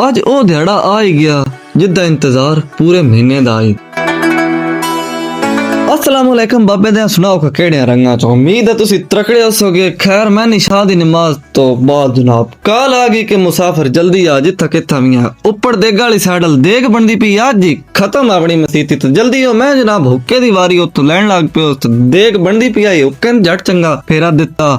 ਅੱਜ ਉਹ ਦਿਹਾੜਾ ਆ ਹੀ ਗਿਆ ਜਿੱਦਾਂ ਇੰਤਜ਼ਾਰ ਪੂਰੇ ਮਹੀਨੇ ਦਾ ਆਈ। अस्सलाम वालेकुम बाबे दे सुनाओ केड़े रंगा चो उम्मीद है तुसी तकड़े होसोगे। खैर मैं निशा दी नमाज तो बाद जनाब कल आ गई कि मुसाफिर जल्दी आ जिथा किथा भी है उपर देग वाली साइड देग बनदी पई अज ही खत्म अपनी मसीती तो जल्दी हो। मैं जनाब हुक्के दी वारी उत्तों लैन लग पियो देग बनदी पई आई हुक्के ने झट चंगा फेरा दिता।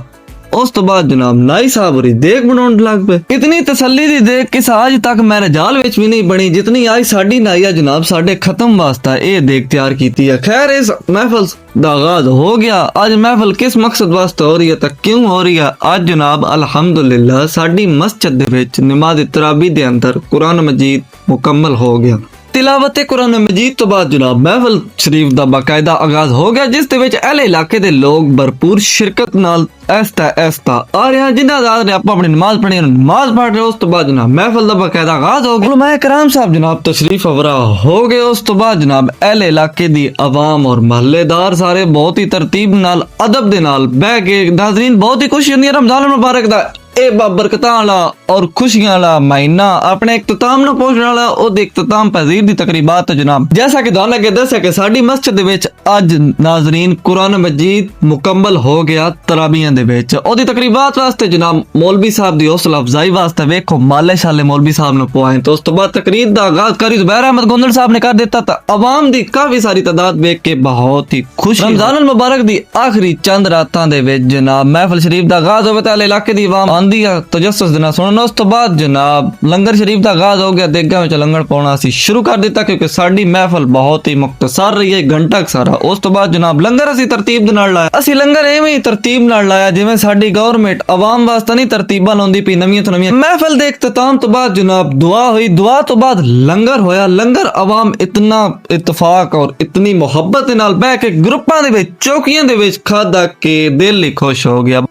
उस तो बाद जनाब नाई साहब होरी देग बनाउण लग पे। इतनी तसल्ली दी देग कि आज तक मेरे जाल विच भी नहीं बनी जितनी आज साडी नाई है जनाब साडे खत्म वास्ता ये देग तैयार कीती है। खैर इस महफिल दा आगाज हो गया। आज महफिल किस मकसद वास्ते हो रही है तो क्यों हो रही है? आज जनाब अल्हम्दुलिल्लाह साडी मस्जिद दे विच नमाज तरावी दे अंदर कुरान मजीद मुकम्मल हो गया। तिलावत कुरान मजीद तो बाद जनाब महफिल शरीफ दा बाकायदा आगाज हो गया जिस दे विच अहले इलाके दे लोग भरपूर शिरकत नाल ऐस्ता आ रहे हैं जिन्हां दा ने अपनी नमाज पढ़ी नमाज पढ़ रहे। उस तो बाद जनाब महफिल दा बाकायदा आगाज हो गया। उलमाए कराम साहब जनाब तशरीफ अवरा हो गए। उस तो बाद जनाब अहले इलाके दी अवाम और महल्लेदार सारे बहुत ही तरतीब नाल अदब दे नाल बैठ के नाज़रीन बहुत ही खुशी होंदी है रमजान मुबारक दा ए बरकतां वाला और खुशियां वाला महीना अपने इख्तिताम न पहुंचने वाला ओदे इख्तिताम पजीर दी तकरीबात जनाब जैसा कि तुहानू अगे दस्सिया कि साडी मस्जिद दे विच अज नाज़रीन कुरान मजीद मुकम्मल हो गया तराबियां दे विच ओदी तकरीबात वास्ते जनाब मौलवी साहब दी हौसला अफजाई वास्ते वेखो माले शाले मौलवी साहब ने पवाए। तो उस तो बाद तकरीर दा आगाज करी ज़ुबैर अहमद गोंदल साहब ने कर दिता था। अवाम दी काफी सारी तादाद वेख के बहुत ही खुश। रमजान मुबारक दी आखिरी चंद रातां दे विच जनाब महफिल शरीफ दा आगाज होवे ते इलाके दी अवाम आंदी है तजस्सुस देना सुनना। उस तो बाद जनाब लंगर शरीफ दा आगाज हो गया। देगा विच लंगर पाउणा असीं शुरू कर दिता क्योंकि साडी महफिल बहुत ही मुख्तसर रही है घंटा सारा। उस तो बाद जनाब लंगर असीं तरतीब दे नाल लाया। असीं लंगर एवें ही तरतीब नाल लाया जिवें साडी गवर्नमेंट अवाम वास्ते नहीं तरतीबां लाउंदी पई नवीं तो नवीं। महफिल दे इख्तिताम तो बाद जनाब दुआ हुई। दुआ तो बाद लंगर होया। लंगर अवाम इतना इत्तफाक और इतनी मुहब्बत दे नाल बैठ के ग्रुपां दे विच चौकियां दे विच खादा के दिल ही खुश हो गया।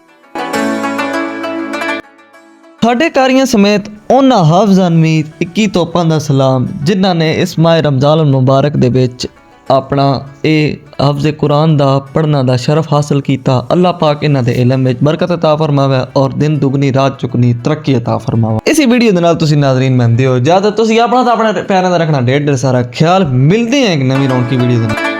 साढ़े कारियां समेत उन्हां हाफिज़ां वी 21 तोपां दा सलाम जिन्हां ने इस माह रमजान मुबारक दे विच अपना ए हफ्ज़ कुरान दा पढ़ना दा शरफ हासिल कीता। अल्लाह पाक इन्हां दे इल्म विच बरकत अता फरमावे और दिन दुगनी रात चुगनी तरक्की अता फरमावे। इसी वीडियो दे नाल तुसीं नाज़रीन मनदे हो इजाज़त तुसीं अपना ते अपने प्यारें दा रखना ढेर सारा ख्याल। मिलदे हैं एक नवीं रौनकी वीडियो दे नाल।